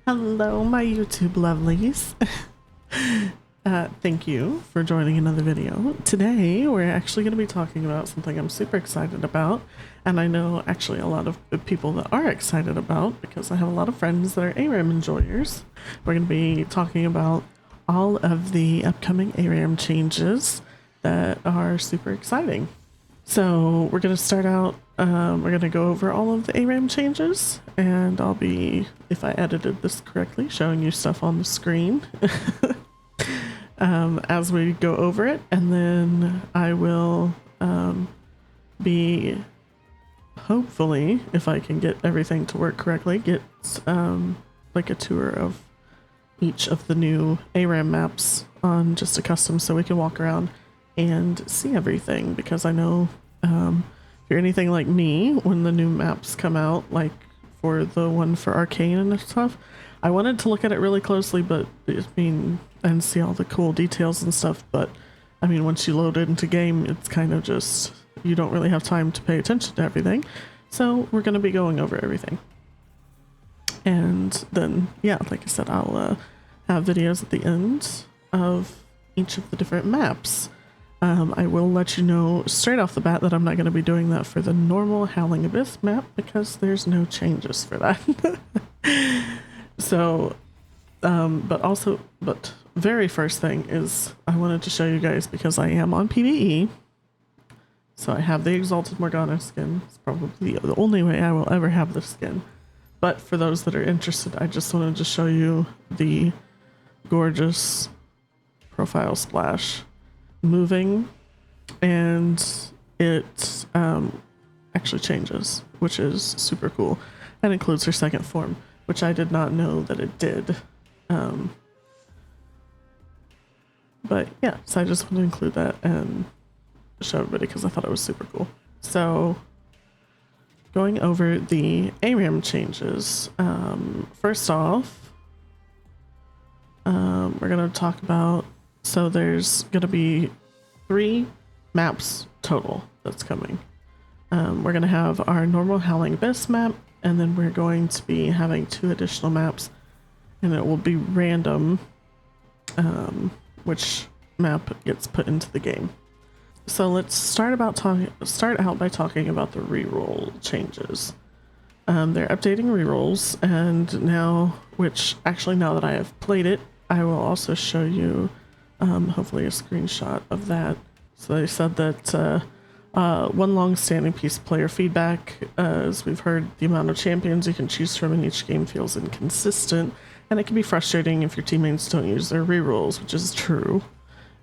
Hello, my YouTube lovelies. Thank you for joining another video. Today, we're actually going to be talking about something I'm super excited about, and I know actually a lot of the people that are excited about because I have a lot of friends that are ARAM enjoyers. We're going to be talking about all of the upcoming ARAM changes that are super exciting. So we're going to start out, we're going to go over all of the ARAM changes, and I'll be, if I edited this correctly, showing you stuff on the screen as we go over it, and then I will be, hopefully, if I can get everything to work correctly, get like a tour of each of the new ARAM maps on just a custom so we can walk around and see everything, because I know if you're anything like me, when the new maps come out, like for the one for Arcane and stuff, I wanted to look at it really closely, but and see all the cool details and stuff, but I mean, once you load it into game, it's kind of just, you don't really have time to pay attention to everything. So we're going to be going over everything. And then, yeah, like I said, I'll have videos at the end of each of the different maps. I will let you know straight off the bat that I'm not going to be doing that for the normal Howling Abyss map because there's no changes for that. So, but very first thing is I wanted to show you guys, because I am on PvE. So I have the Exalted Morgana skin. It's probably the only way I will ever have this skin. But for those that are interested, I just wanted to show you the gorgeous profile splash moving, and it actually changes, which is super cool, and includes her second form, which I did not know that it did. But yeah, so I just want to include that and show everybody because I thought it was super cool. So going over the ARAM changes, first off, we're going to talk about, so there's going to be 3 maps total that's coming. We're going to have our normal Howling Abyss map, and then we're going to be having 2 additional maps, and it will be random which map gets put into the game. So let's start out by talking about the reroll changes. They're updating rerolls, and now, which actually now that I have played it, I will also show you hopefully a screenshot of that. So they said that one long-standing piece of player feedback, as we've heard, the amount of champions you can choose from in each game feels inconsistent, and it can be frustrating if your teammates don't use their rerolls, which is true.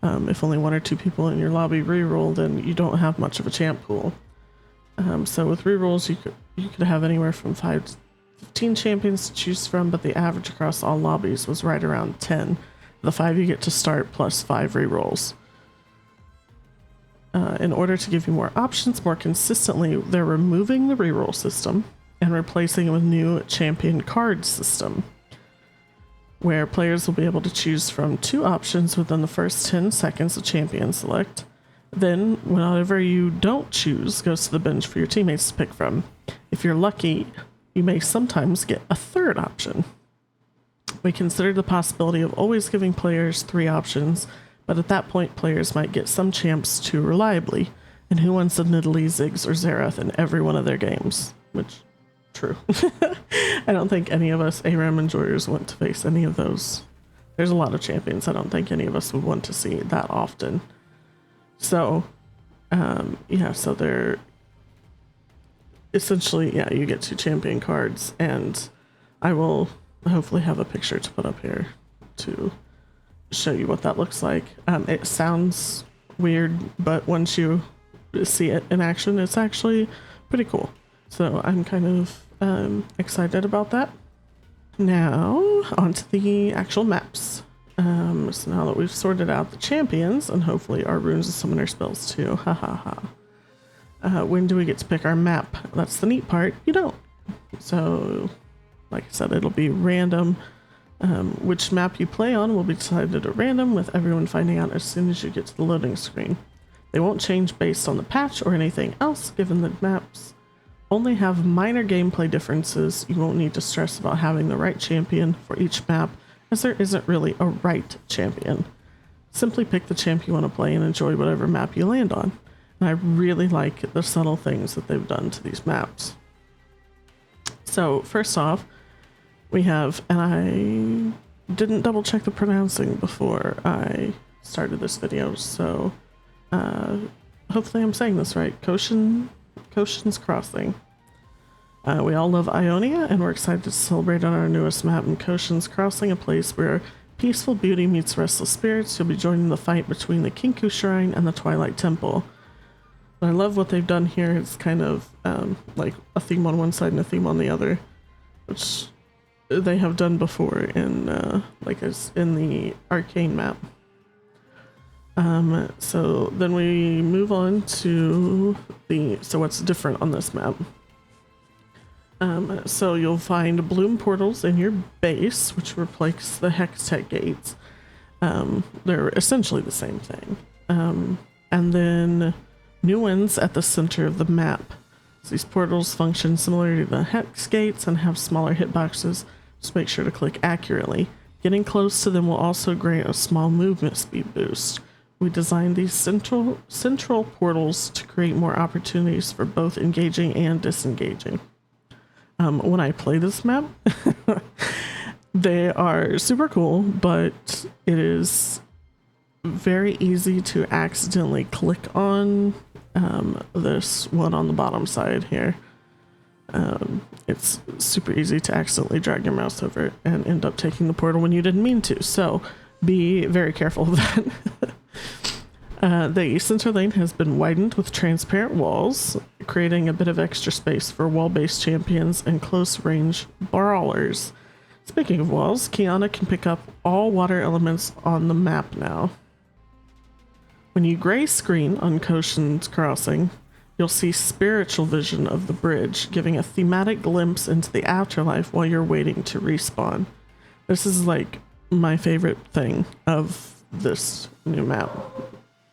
If only 1 or 2 people in your lobby reroll, then you don't have much of a champ pool. So with rerolls, you could have anywhere from 5 to 15 champions to choose from, but the average across all lobbies was right around 10. The 5 you get to start plus 5 rerolls. In order to give you more options more consistently, they're removing the reroll system and replacing it with new champion card system, where players will be able to choose from 2 options within the first 10 seconds of champion select. Then, whatever you don't choose goes to the bench for your teammates to pick from. If you're lucky, you may sometimes get a 3rd option. We consider the possibility of always giving players 3 options, but at that point players might get some champs too reliably, and who wants a Nidalee, Ziggs, or Xerath in every one of their games? Which, true. I don't think any of us ARAM enjoyers want to face any of those. There's a lot of champions I don't think any of us would want to see that often. So, yeah, so they're essentially, yeah, you get 2 champion cards, and I will hopefully have a picture to put up here to show you what that looks like. It sounds weird, but once you see it in action, it's actually pretty cool. So I'm kind of excited about that. Now, onto the actual maps. So now that we've sorted out the champions, and hopefully our runes and summoner spells too, ha ha ha. When do we get to pick our map? That's the neat part. You don't. So, like I said, it'll be random. Which map you play on will be decided at random, with everyone finding out as soon as you get to the loading screen. They won't change based on the patch or anything else, given the maps only have minor gameplay differences. You won't need to stress about having the right champion for each map, as there isn't really a right champion. Simply pick the champ you want to play and enjoy whatever map you land on. And I really like the subtle things that they've done to these maps. So first off, we have, and I didn't double check the pronouncing before I started this video, so hopefully I'm saying this right. Koshin's Crossing. We all love Ionia, and we're excited to celebrate on our newest map in Koshin's Crossing, a place where peaceful beauty meets restless spirits. You'll be joining the fight between the Kinkou Shrine and the Twilight Temple. I love what they've done here. It's kind of like a theme on one side and a theme on the other, which they have done before in like as in the arcane map. So then we move on to so what's different on this map. So you'll find bloom portals in your base, which replace the Hextech gates. They're essentially the same thing. And then new ones at the center of the map. So these portals function similar to the Hex gates and have smaller hitboxes. Just make sure to click accurately. Getting close to them will also grant a small movement speed boost. We designed these central portals to create more opportunities for both engaging and disengaging. When I play this map, they are super cool, but it is very easy to accidentally click on this one on the bottom side here. It's super easy to accidentally drag your mouse over it and end up taking the portal when you didn't mean to, so be very careful of that. The center lane has been widened with transparent walls, creating a bit of extra space for wall-based champions and close-range brawlers. Speaking of walls, Kiana can pick up all water elements on the map now. When you gray screen on Koshin's Crossing, you'll see spiritual vision of the bridge, giving a thematic glimpse into the afterlife while you're waiting to respawn. This is like my favorite thing of this new map.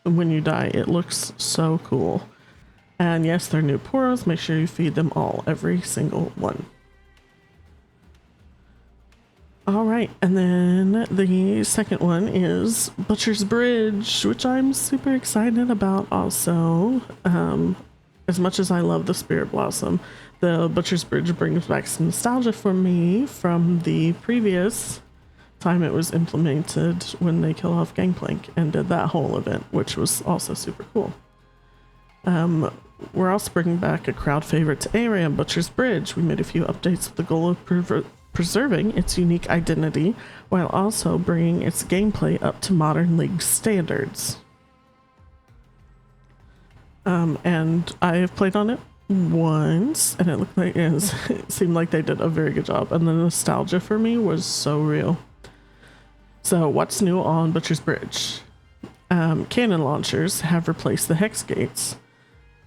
When you die, it looks so cool. And yes, they're new portals. Make sure you feed them all, every single one. All right, and then the second one is Butcher's Bridge, which I'm super excited about also. As much as I love the Spirit Blossom, the Butcher's Bridge brings back some nostalgia for me from the previous time it was implemented when they killed off Gangplank and did that whole event, which was also super cool. We're also bringing back a crowd favorite to ARAM, Butcher's Bridge. We made a few updates with the goal of preserving its unique identity while also bringing its gameplay up to modern League standards. And I have played on it once, and it looked like it seemed like they did a very good job, and the nostalgia for me was so real. So what's new on Butcher's Bridge? Cannon launchers have replaced the Hex gates.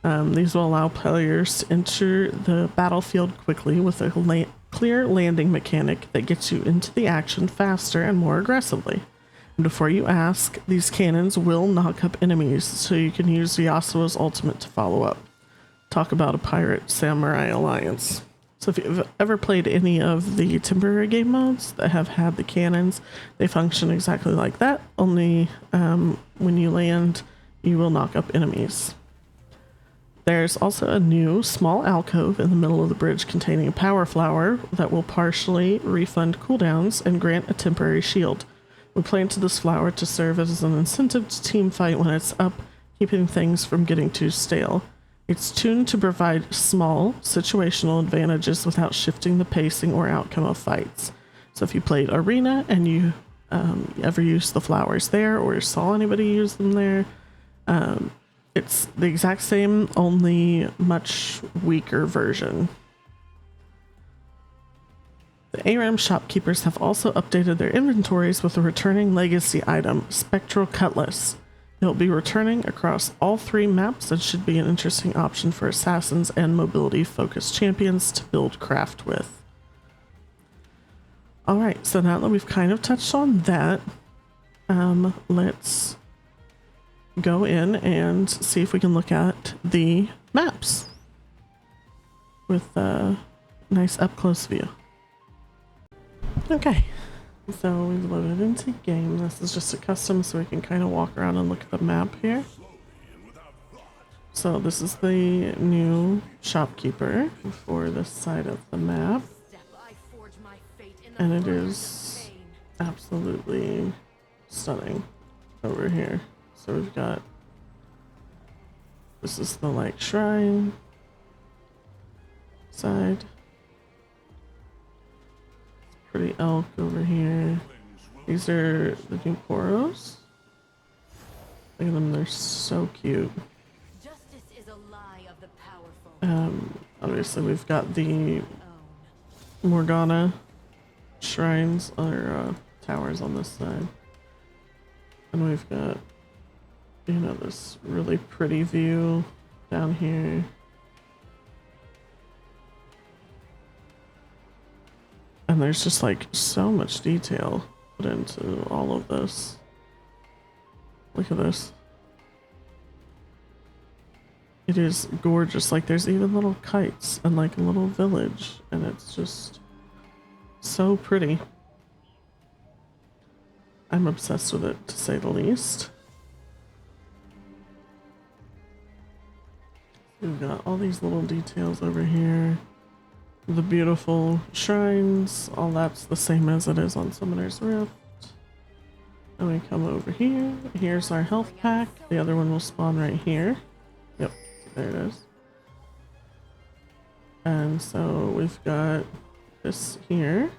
These will allow players to enter the battlefield quickly with a clear landing mechanic that gets you into the action faster and more aggressively. And before you ask, these cannons will knock up enemies, so you can use Yasuo's ultimate to follow up. Talk about a pirate-samurai alliance. So if you've ever played any of the temporary game modes that have had the cannons, they function exactly like that, only when you land, you will knock up enemies. There's also a new small alcove in the middle of the bridge containing a power flower that will partially refund cooldowns and grant a temporary shield. We planted this flower to serve as an incentive to team fight when it's up, keeping things from getting too stale. It's tuned to provide small situational advantages without shifting the pacing or outcome of fights. So if you played Arena and you ever used the flowers there or saw anybody use them there, it's the exact same, only much weaker version. The ARAM shopkeepers have also updated their inventories with a returning legacy item, Spectral Cutlass. It'll be returning across all 3 maps and should be an interesting option for assassins and mobility-focused champions to build craft with. Alright, so now that we've kind of touched on that, let's go in and see if we can look at the maps. with a nice up close view. Okay, so we've loaded into game. This is just a custom so we can kind of walk around and look at the map here. So this is the new shopkeeper for this side of the map. And it is absolutely stunning over here. So we've got, this is the like shrine side. Pretty elk over here. These are the new poros. Look at them, they're so cute. Obviously we've got the Morgana shrines or towers on this side. And we've got, you know, this really pretty view down here. And there's just like so much detail put into all of this. Look at this. It is gorgeous. Like there's even little kites and like a little village, and it's just so pretty. I'm obsessed with it, to say the least. We've got all these little details over here. The beautiful shrines, all that's the same as it is on Summoner's Rift. And we come over here. Here's our health pack. The other one will spawn right here. Yep, there it is. And so we've got this here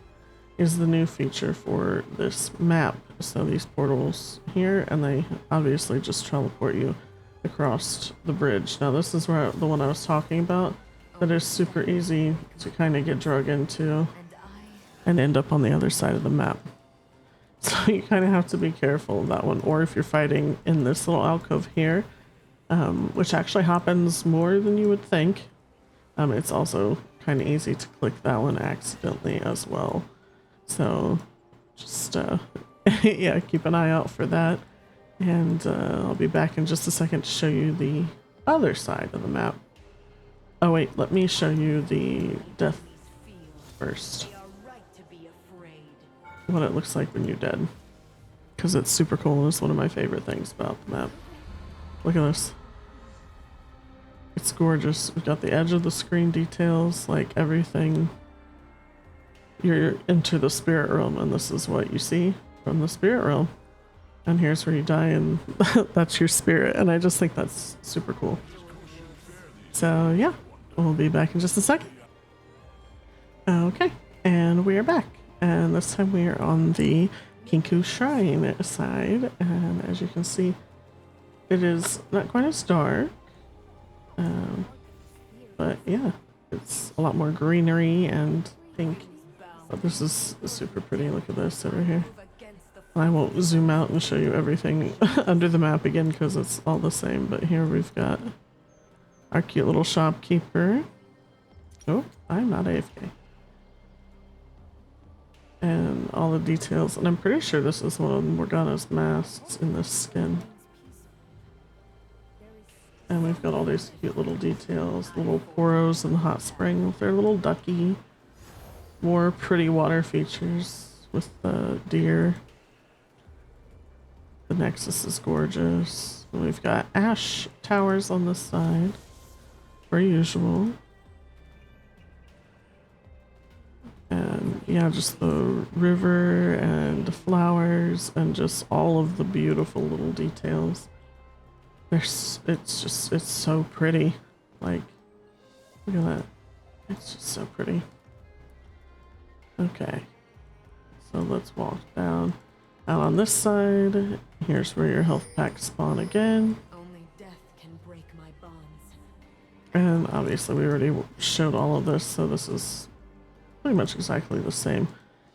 is the new feature for this map. So these portals here, and they obviously just teleport you across the bridge. Now this is where the one I was talking about that is super easy to kind of get drug into and end up on the other side of the map. So you kind of have to be careful of that one, or if you're fighting in this little alcove here, which actually happens more than you would think. It's also kind of easy to click that one accidentally as well. So just yeah, keep an eye out for that. And I'll be back in just a second to show you the other side of the map. Oh wait, let me show you the death first. What it looks like when you're dead. Because it's super cool. It's one of my favorite things about the map. Look at this. It's gorgeous. We've got the edge of the screen details, like everything. You're into the spirit realm, and this is what you see from the spirit realm. And here's where you die, and that's your spirit. And I just think that's super cool. So yeah, we'll be back in just a second. Okay, and we are back. And this time we are on the Kinkou Shrine side. And as you can see, it is not quite as dark. But yeah, it's a lot more greenery and pink. But this is super pretty. Look at this over here. I won't zoom out and show you everything under the map again because it's all the same. But here we've got our cute little shopkeeper. Oh, I'm not AFK. And all the details. And I'm pretty sure this is one of Morgana's masks in this skin. And we've got all these cute little details. Little poros in the hot spring with their little ducky. More pretty water features with the deer. The Nexus is gorgeous. And we've got ash towers on this side, per usual. And yeah, just the river and the flowers and just all of the beautiful little details. It's so pretty. Like, look at that. It's just so pretty. Okay, so let's walk down. Out on this side, here's where your health packs spawn again. Only death can break my bonds. And obviously we already showed all of this, so this is pretty much exactly the same.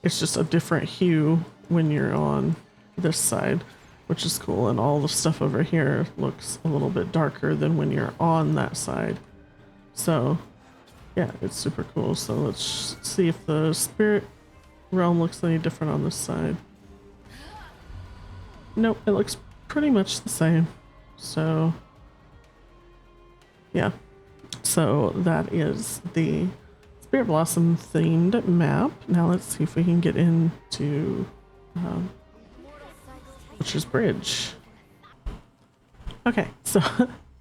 It's just a different hue when you're on this side, which is cool. And all the stuff over here looks a little bit darker than when you're on that side. So yeah, it's super cool. So let's see if the spirit realm looks any different on this side. Nope, it looks pretty much the same. So yeah, So that is the Spirit Blossom themed map. Now let's see if we can get into Butcher's Bridge. Okay, so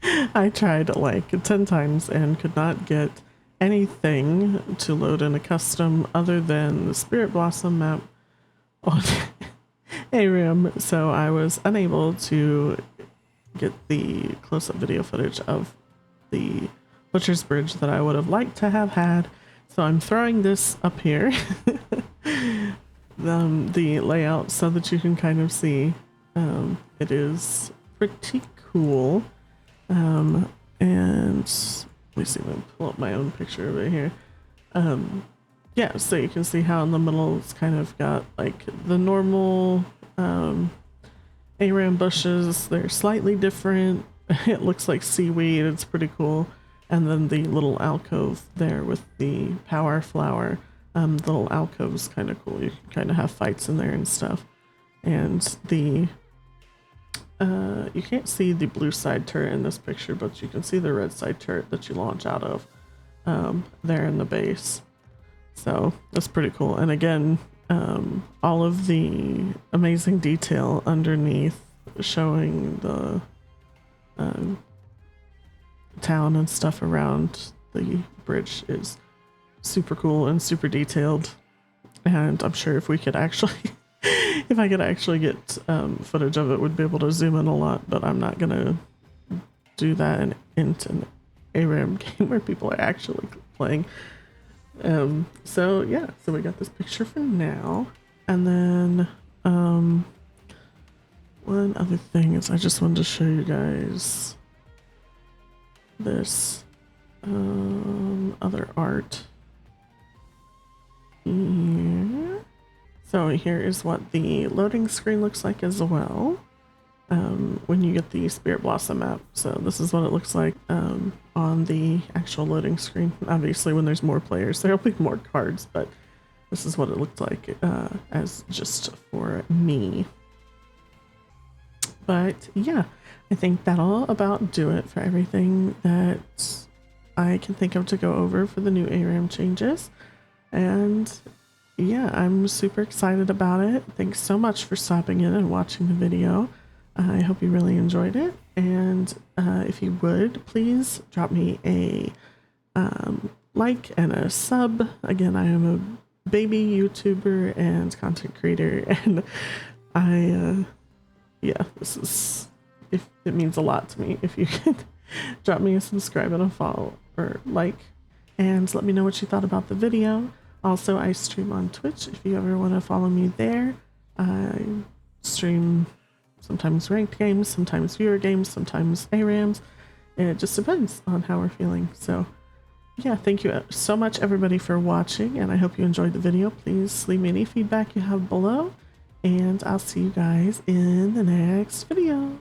I tried like 10 times and could not get anything to load in a custom other than the Spirit Blossom map on ARAM, so I was unable to get the close-up video footage of the Butcher's Bridge that I would have liked to have had. So I'm throwing this up here, the layout, so that you can kind of see. It is pretty cool. And let me see if I can pull up my own picture over here. Yeah, so you can see how in the middle it's kind of got like the normal ARAM bushes. They're slightly different. It looks like seaweed. It's pretty cool. And then the little alcove there with the power flower. The little alcove is kind of cool. You can kind of have fights in there and stuff. And the you can't see the blue side turret in this picture, but you can see the red side turret that you launch out of there in the base. So that's pretty cool. And again, all of the amazing detail underneath showing the town and stuff around the bridge is super cool and super detailed. And I'm sure if we could actually if I could actually get footage of it, we'd be able to zoom in a lot, but I'm not gonna do that into an ARAM game where people are actually playing. So yeah, so we got this picture for now. And then one other thing is I just wanted to show you guys this other art here. So here is what the loading screen looks like as well when you get the Spirit Blossom map. So this is what it looks like on the actual loading screen. Obviously when there's more players there'll be more cards, but this is what it looked like as just for me. But yeah, I think that'll about do it for everything that I can think of to go over for the new ARAM changes. And yeah, I'm super excited about it. Thanks so much for stopping in and watching the video. I hope you really enjoyed it. And if you would, please drop me a like and a sub. Again, I am a baby YouTuber and content creator, and yeah, this is, if it means a lot to me if you could drop me a subscribe and a follow or like, and let me know what you thought about the video. Also, I stream on Twitch if you ever want to follow me there. I stream sometimes ranked games, sometimes viewer games, sometimes ARAMs. It just depends on how we're feeling. So yeah, thank you so much everybody for watching, and I hope you enjoyed the video. Please leave me any feedback you have below, and I'll see you guys in the next video.